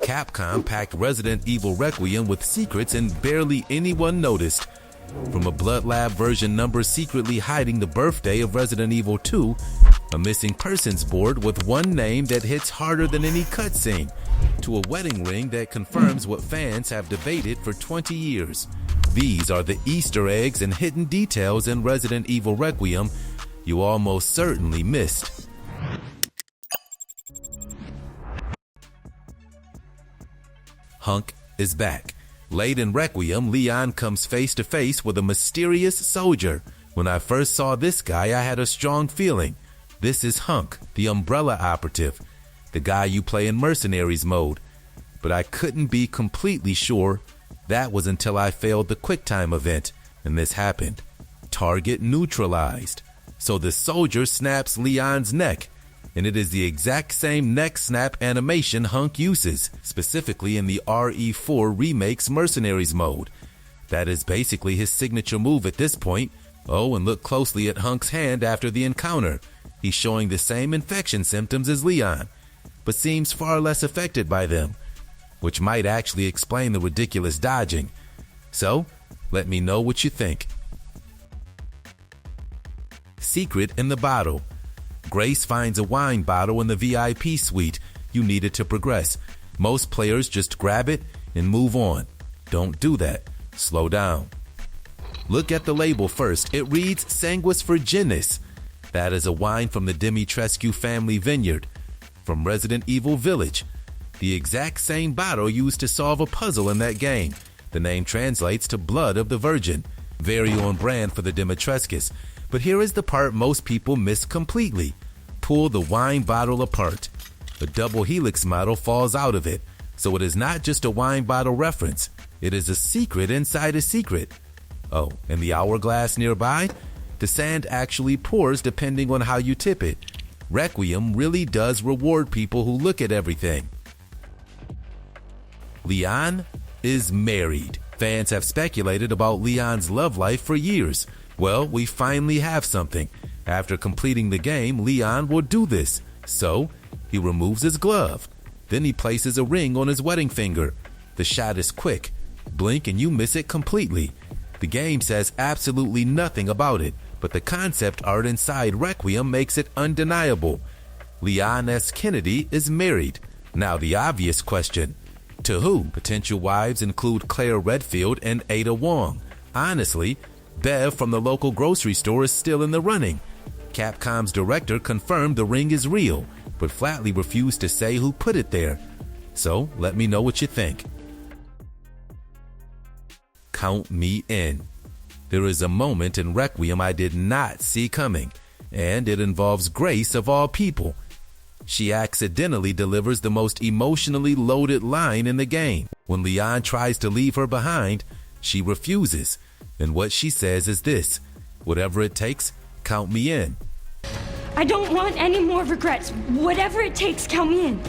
Capcom packed Resident Evil Requiem with secrets and barely anyone noticed. From a Blood Lab version number secretly hiding the birthday of Resident Evil 2, a missing persons board with one name that hits harder than any cutscene, to a wedding ring that confirms what fans have debated for 20 years. These are the Easter eggs and hidden details in Resident Evil Requiem you almost certainly missed. Hunk is back. Late in Requiem, Leon comes face to face with a mysterious soldier. When I first saw this guy, I had a strong feeling. This is Hunk, the Umbrella operative, the guy you play in Mercenaries mode. But I couldn't be completely sure. That was until I failed the QuickTime event, and this happened. Target neutralized. So the soldier snaps Leon's neck, and it is the exact same neck snap animation Hunk uses, specifically in the RE4 Remake's Mercenaries mode. That is basically his signature move at this point. Oh, and look closely at Hunk's hand after the encounter. He's showing the same infection symptoms as Leon, but seems far less affected by them, which might actually explain the ridiculous dodging. So, let me know what you think. Secret in the bottle. Grace finds a wine bottle in the VIP suite. You need it to progress. Most players just grab it and move on. Don't do that. Slow down. Look at the label first. It reads Sanguis Virginis. That is a wine from the Dimitrescu family vineyard, from Resident Evil Village. The exact same bottle used to solve a puzzle in that game. The name translates to Blood of the Virgin. Very on brand for the Dimitrescus. But here is the part most people miss completely. Pull the wine bottle apart. A double helix model falls out of it, so it is not just a wine bottle reference. It is a secret inside a secret. Oh, and the hourglass nearby? The sand actually pours depending on how you tip it. Requiem really does reward people who look at everything. Leon is married. Fans have speculated about Leon's love life for years. Well, we finally have something. After completing the game, Leon will do this. So, he removes his glove. Then he places a ring on his wedding finger. The shot is quick. Blink and you miss it completely. The game says absolutely nothing about it, but the concept art inside Requiem makes it undeniable. Leon S. Kennedy is married. Now the obvious question, to who? Potential wives include Claire Redfield and Ada Wong. Honestly, Bev from the local grocery store is still in the running. Capcom's director confirmed the ring is real, but flatly refused to say who put it there. So let me know what you think. Count me in. There is a moment in Requiem I did not see coming, and it involves Grace of all people. She accidentally delivers the most emotionally loaded line in the game. When Leon tries to leave her behind, she refuses. And what she says is this: whatever it takes, count me in. I don't want any more regrets. Whatever it takes, count me in.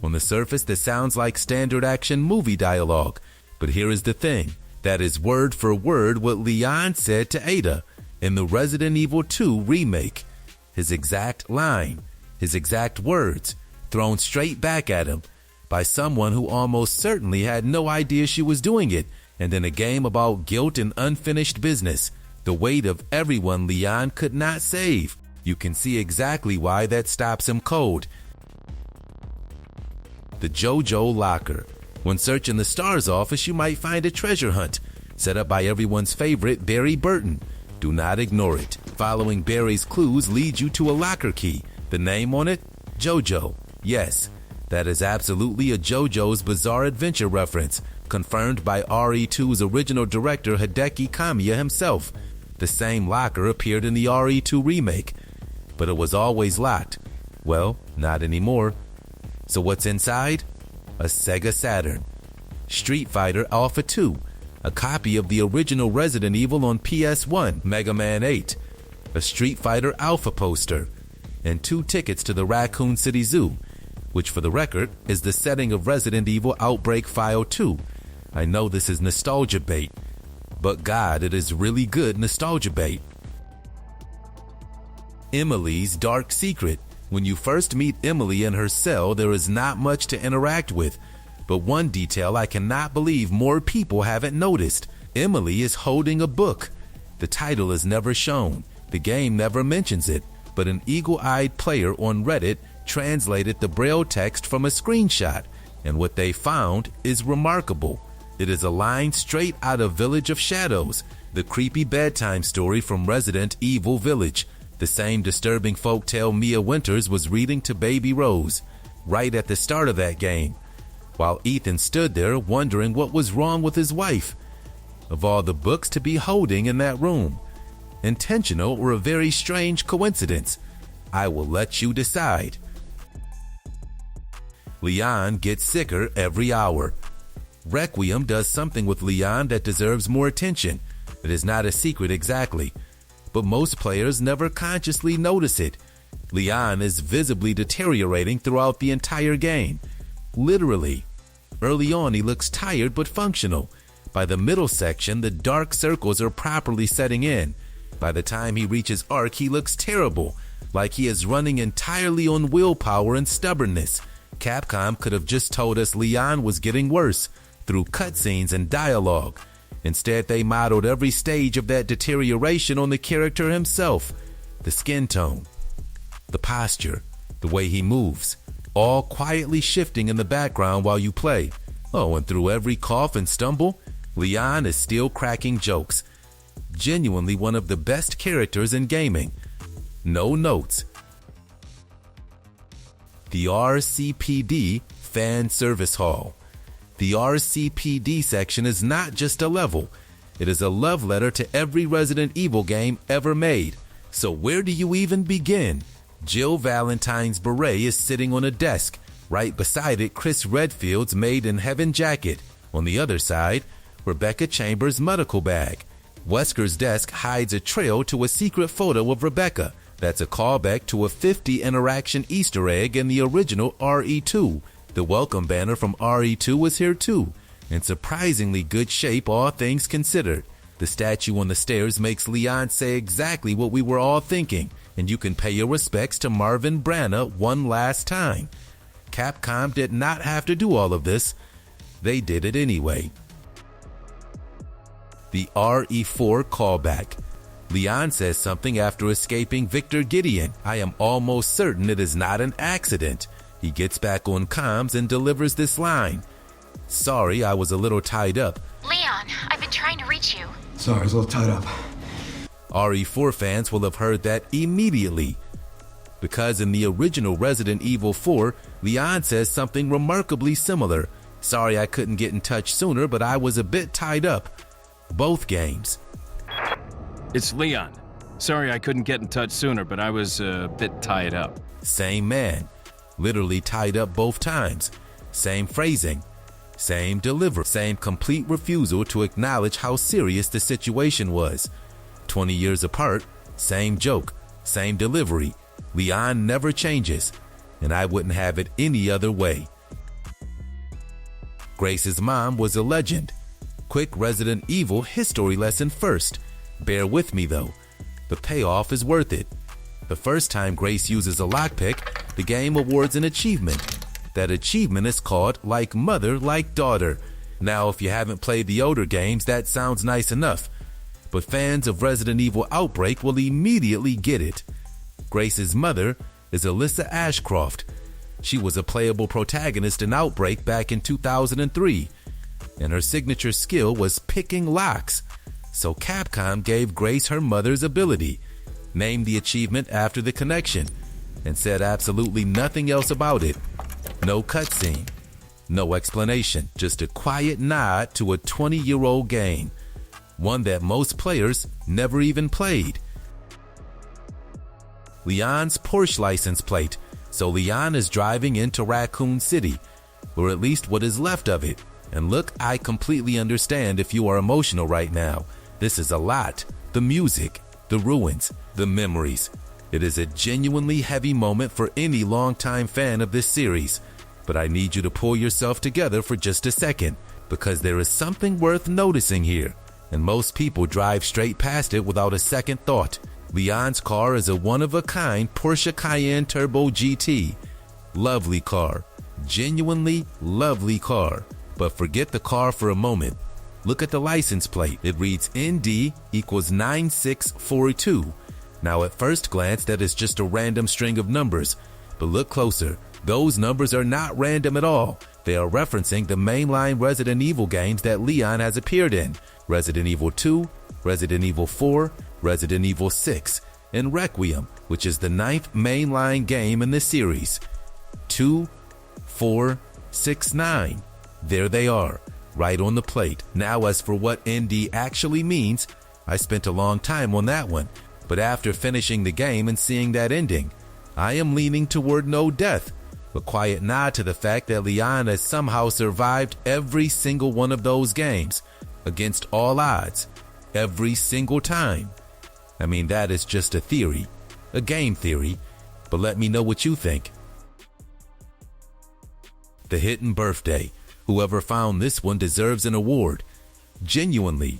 On the surface, this sounds like standard action movie dialogue. But here is the thing. That is word for word what Leon said to Ada in the Resident Evil 2 remake. His exact line, his exact words, thrown straight back at him by someone who almost certainly had no idea she was doing it. And in a game about guilt and unfinished business, the weight of everyone Leon could not save. You can see exactly why that stops him cold. The Jojo locker. When searching the STARS office, you might find a treasure hunt set up by everyone's favorite Barry Burton. Do not ignore it. Following Barry's clues leads you to a locker key. The name on it? Jojo. Yes, that is absolutely a JoJo's Bizarre Adventure reference, confirmed by RE2's original director Hideki Kamiya himself. The same locker appeared in the RE2 remake, but it was always locked. Well, not anymore. So what's inside? A Sega Saturn. Street Fighter Alpha 2, a copy of the original Resident Evil on PS1, Mega Man 8, a Street Fighter Alpha poster, and 2 tickets to the Raccoon City Zoo, which for the record is the setting of Resident Evil Outbreak File 2. I know this is nostalgia bait, but God, it is really good nostalgia bait. Emily's dark secret. When you first meet Emily in her cell, there is not much to interact with. But one detail I cannot believe more people haven't noticed. Emily is holding a book. The title is never shown. The game never mentions it, but an eagle-eyed player on Reddit translated the braille text from a screenshot, and what they found is remarkable. It is a line straight out of Village of Shadows, the creepy bedtime story from Resident Evil Village, the same disturbing folktale Mia Winters was reading to baby Rose, right at the start of that game, while Ethan stood there wondering what was wrong with his wife. Of all the books to be holding in that room, intentional or a very strange coincidence, I will let you decide. Leon gets sicker every hour. Requiem does something with Leon that deserves more attention. It is not a secret exactly, but most players never consciously notice it. Leon is visibly deteriorating throughout the entire game. Literally. Early on he looks tired but functional. By the middle section, the dark circles are properly setting in. By the time he reaches Arc, he looks terrible, like he is running entirely on willpower and stubbornness. Capcom could have just told us Leon was getting worse through cutscenes and dialogue. Instead, they modeled every stage of that deterioration on the character himself. The skin tone, the posture, the way he moves, all quietly shifting in the background while you play. Oh, and through every cough and stumble, Leon is still cracking jokes. Genuinely one of the best characters in gaming. No notes. The RCPD Fan Service Hall. The RCPD section is not just a level. It is a love letter to every Resident Evil game ever made. So where do you even begin? Jill Valentine's beret is sitting on a desk. Right beside it, Chris Redfield's Made in Heaven jacket. On the other side, Rebecca Chambers' medical bag. Wesker's desk hides a trail to a secret photo of Rebecca. That's a callback to a 50 interaction Easter egg in the original RE2. The welcome banner from RE2 was here too, in surprisingly good shape all things considered. The statue on the stairs makes Leon say exactly what we were all thinking, and you can pay your respects to Marvin Branagh one last time. Capcom did not have to do all of this. They did it anyway. The RE4 callback. Leon says something after escaping Victor Gideon. I am almost certain it is not an accident. He gets back on comms and delivers this line. Sorry, I was a little tied up. Leon, I've been trying to reach you. Sorry, I was a little tied up. RE4 fans will have heard that immediately, because in the original Resident Evil 4, Leon says something remarkably similar. Sorry I couldn't get in touch sooner, but I was a bit tied up. Both games. It's Leon. Sorry I couldn't get in touch sooner, but I was a bit tied up. Same man. Literally tied up both times. Same phrasing. Same delivery. Same complete refusal to acknowledge how serious the situation was. 20 years apart, same joke, same delivery. Leon never changes, and I wouldn't have it any other way. Grace's mom was a legend. Quick Resident Evil history lesson first. Bear with me though. The payoff is worth it. The first time Grace uses a lockpick, the game awards an achievement. That achievement is called Like Mother, Like Daughter. Now, if you haven't played the older games, that sounds nice enough. But fans of Resident Evil Outbreak will immediately get it. Grace's mother is Alyssa Ashcroft. She was a playable protagonist in Outbreak back in 2003. And her signature skill was picking locks. So Capcom gave Grace her mother's ability, named the achievement after the connection, and said absolutely nothing else about it. No cutscene, no explanation, just a quiet nod to a 20-year-old game, one that most players never even played. Leon's Porsche license plate, so Leon is driving into Raccoon City, or at least what is left of it. And look, I completely understand if you are emotional right now. This is a lot. The music, the ruins, the memories. It is a genuinely heavy moment for any longtime fan of this series. But I need you to pull yourself together for just a second, because there is something worth noticing here, and most people drive straight past it without a second thought. Leon's car is a one-of-a-kind Porsche Cayenne Turbo GT. Lovely car, Genuinely lovely car. But forget the car for a moment. Look at the license plate. It reads ND equals 9642. Now at first glance, that is just a random string of numbers. But look closer. Those numbers are not random at all. They are referencing the mainline Resident Evil games that Leon has appeared in. Resident Evil 2, Resident Evil 4, Resident Evil 6, and Requiem, which is the 9th mainline game in the series. 2, 4, 6, 9. There they are, right on the plate. Now as for what ND actually means, I spent a long time on that one. But after finishing the game and seeing that ending, I am leaning toward no death. A quiet nod to the fact that Leon has somehow survived every single one of those games, against all odds, every single time. I mean, that is just a theory, a game theory, but let me know what you think. The Hidden Birthday. Whoever found this one deserves an award. Genuinely.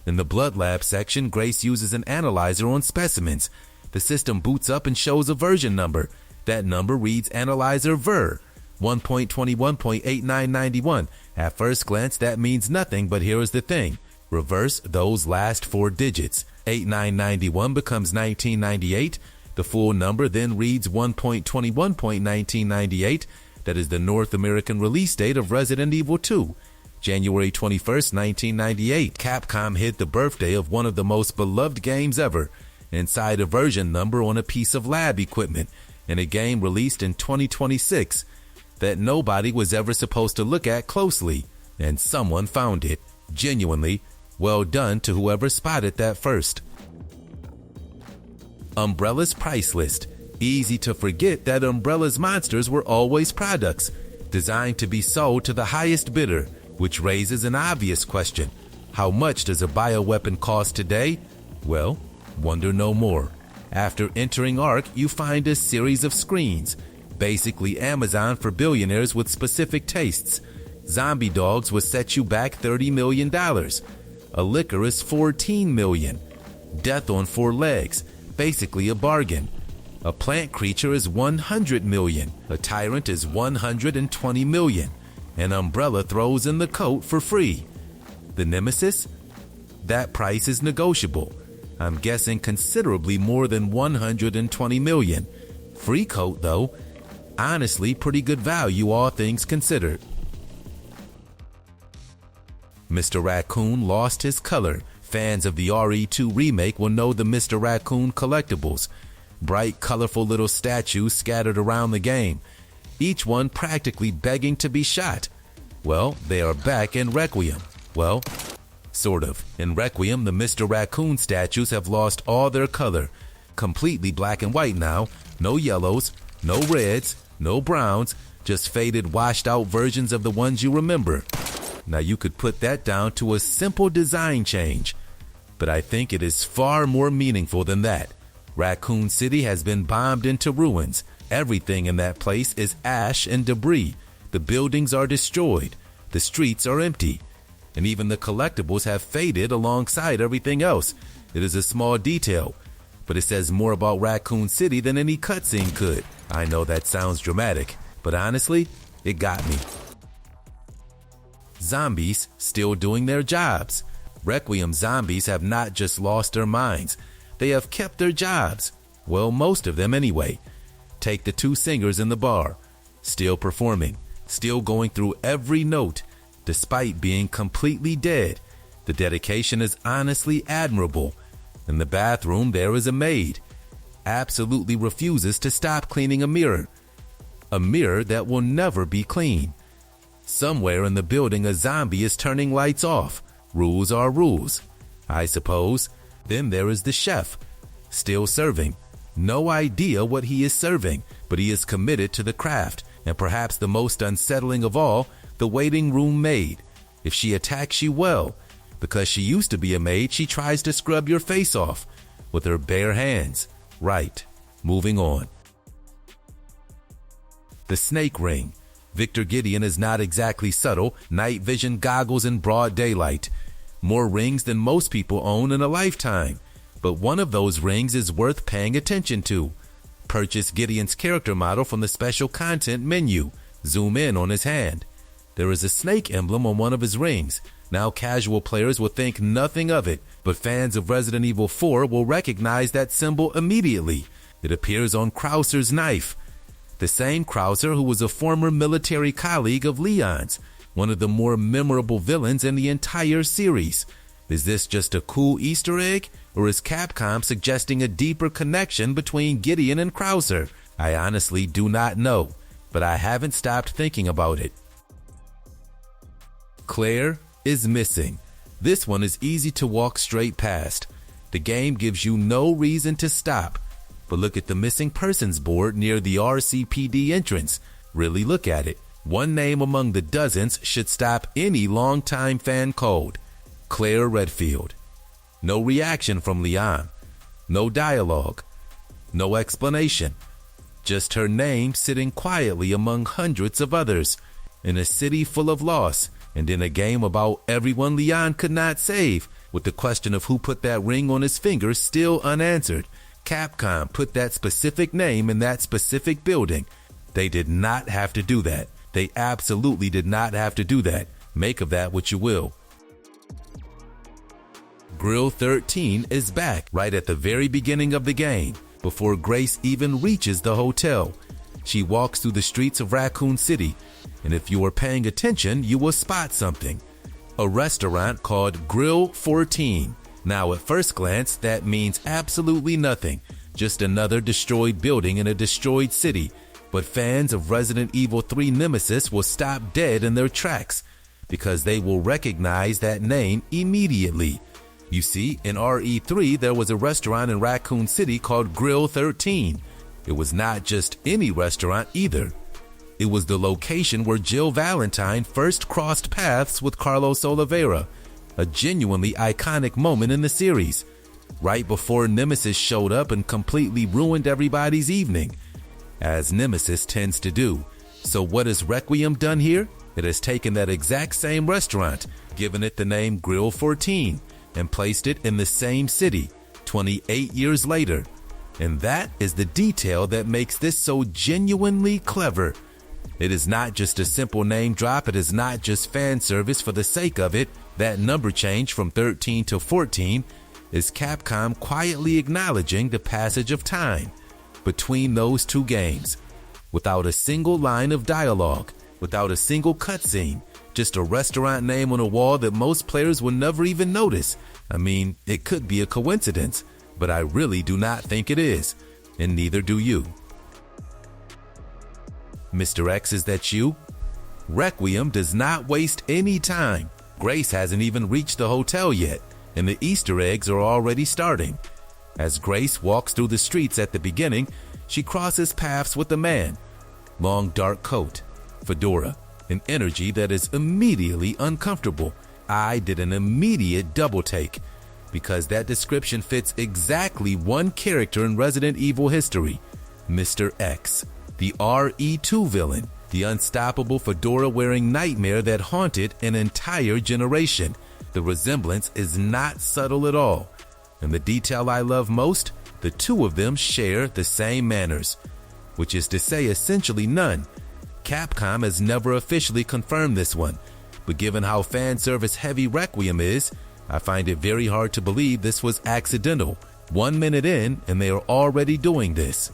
In the blood lab section, Grace uses an analyzer on specimens. The system boots up and shows a version number. That number reads Analyzer Ver 1.21.8991. At first glance, that means nothing, but here is the thing. Reverse those last 4 digits. 8991 becomes 1998. The full number then reads 1.21.1998. That is the North American release date of Resident Evil 2. January 21st, 1998. Capcom hid the birthday of one of the most beloved games ever inside a version number on a piece of lab equipment in a game released in 2026 that nobody was ever supposed to look at closely, and someone found it. Genuinely, well done to whoever spotted that first. Umbrella's price list. Easy to forget that Umbrella's monsters were always products, designed to be sold to the highest bidder, which raises an obvious question. How much does a bioweapon cost today? Well, wonder no more. After entering ARC, you find a series of screens, basically Amazon for billionaires with specific tastes. Zombie dogs will set you back $30 million. A liquor is $14 million. Death on 4 legs, basically a bargain. A plant creature is $100 million. A tyrant is $120 million. An umbrella throws in the coat for free. The nemesis? That price is negotiable. I'm guessing considerably more than $120 million. Free coat though. Honestly, pretty good value, all things considered. Mr. Raccoon lost his color. Fans of the RE2 remake will know the Mr. Raccoon collectibles. Bright, colorful little statues scattered around the game, each one practically begging to be shot. Well, they are back in Requiem. Well, sort of. In Requiem, the Mr. Raccoon statues have lost all their color. Completely black and white now. No yellows, no reds, no browns, just faded, washed out versions of the ones you remember. Now you could put that down to a simple design change, but I think it is far more meaningful than that. Raccoon City has been bombed into ruins. Everything in that place is ash and debris. The buildings are destroyed. The streets are empty. And even the collectibles have faded alongside everything else. It is a small detail, but it says more about Raccoon City than any cutscene could. I know that sounds dramatic, but honestly, it got me. Zombies still doing their jobs. Requiem zombies have not just lost their minds. They have kept their jobs. Well, most of them anyway. Take the 2 singers in the bar. Still performing. Still going through every note, despite being completely dead. The dedication is honestly admirable. In the bathroom, there is a maid. Absolutely refuses to stop cleaning a mirror. A mirror that will never be clean. Somewhere in the building, a zombie is turning lights off. Rules are rules, I suppose. Then there is the chef, still serving. No idea what he is serving, but he is committed to the craft. And perhaps the most unsettling of all, the waiting room maid. If she attacks you, well, because she used to be a maid, she tries to scrub your face off with her bare hands. Right, moving on. The snake ring. Victor Gideon is not exactly subtle. Night vision goggles in broad daylight. More rings than most people own in a lifetime. But one of those rings is worth paying attention to. Purchase Gideon's character model from the special content menu. Zoom in on his hand. There is a snake emblem on one of his rings. Now casual players will think nothing of it, but fans of Resident Evil 4 will recognize that symbol immediately. It appears on Krauser's knife. The same Krauser who was a former military colleague of Leon's, one of the more memorable villains in the entire series. Is this just a cool Easter egg, or is Capcom suggesting a deeper connection between Gideon and Krauser? I honestly do not know, but I haven't stopped thinking about it. Claire is missing. This one is easy to walk straight past. The game gives you no reason to stop. But look at the missing persons board near the RCPD entrance. Really look at it. One name among the dozens should stop any longtime fan cold. Claire Redfield. No reaction from Leon. No dialogue. No explanation. Just her name sitting quietly among hundreds of others in a city full of loss. And in a game about everyone Leon could not save, with the question of who put that ring on his finger still unanswered. Capcom put that specific name in that specific building. They did not have to do that. They absolutely did not have to do that. Make of that what you will. Grill 13 is back right at the very beginning of the game, before Grace even reaches the hotel. She walks through the streets of Raccoon City, and if you are paying attention, you will spot something. A restaurant called Grill 14. Now, at first glance, that means absolutely nothing. Just another destroyed building in a destroyed city. But fans of Resident Evil 3 Nemesis will stop dead in their tracks, because they will recognize that name immediately. You see, in RE3, there was a restaurant in Raccoon City called Grill 13. It was not just any restaurant either. It was the location where Jill Valentine first crossed paths with Carlos Oliveira, a genuinely iconic moment in the series, right before Nemesis showed up and completely ruined everybody's evening, as Nemesis tends to do. So what has Requiem done here? It has taken that exact same restaurant, given it the name Grill 14, and placed it in the same city 28 years later. And that is the detail that makes this so genuinely clever. It is not just a simple name drop. It is not just fan service for the sake of it. That number change from 13 to 14 is Capcom quietly acknowledging the passage of time between those two games, without a single line of dialogue, without a single cutscene, just a restaurant name on a wall that most players will never even notice. I mean, it could be a coincidence, but I really do not think it is, and neither do you. Mr. X, is that you? Requiem does not waste any time. Grace hasn't even reached the hotel yet, and the Easter eggs are already starting. As Grace walks through the streets at the beginning, she crosses paths with a man. Long dark coat, fedora, an energy that is immediately uncomfortable. I did an immediate double take, because that description fits exactly one character in Resident Evil history, Mr. X. The RE2 villain, the unstoppable fedora-wearing nightmare that haunted an entire generation. The resemblance is not subtle at all. And the detail I love most, the two of them share the same manners, which is to say essentially none. Capcom has never officially confirmed this one, but given how fan service heavy Requiem is, I find it very hard to believe this was accidental. 1 minute in and they are already doing this.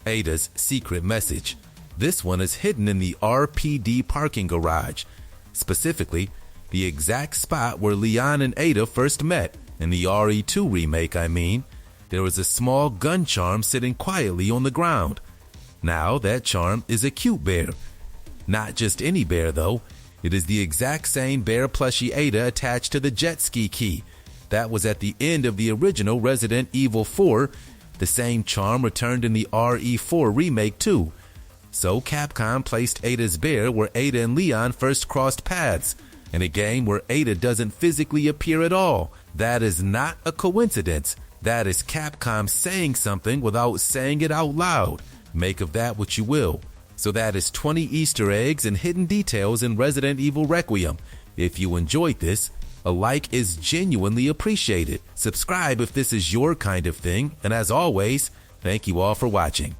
Ada's secret message. This one is hidden in the RPD parking garage, specifically the exact spot where Leon and Ada first met. In the RE2 remake, I mean, there is a small gun charm sitting quietly on the ground. Now that charm is a cute bear. Not just any bear though, it is the exact same bear plushie Ada attached to the jet ski key. That was at the end of the original Resident Evil 4. The same charm returned in the RE4 remake too. So Capcom placed Ada's bear where Ada and Leon first crossed paths, in a game where Ada doesn't physically appear at all. That is not a coincidence. That is Capcom saying something without saying it out loud. Make of that what you will. So that is 20 Easter eggs and hidden details in Resident Evil Requiem. If you enjoyed this, a like is genuinely appreciated. Subscribe if this is your kind of thing, and as always, thank you all for watching.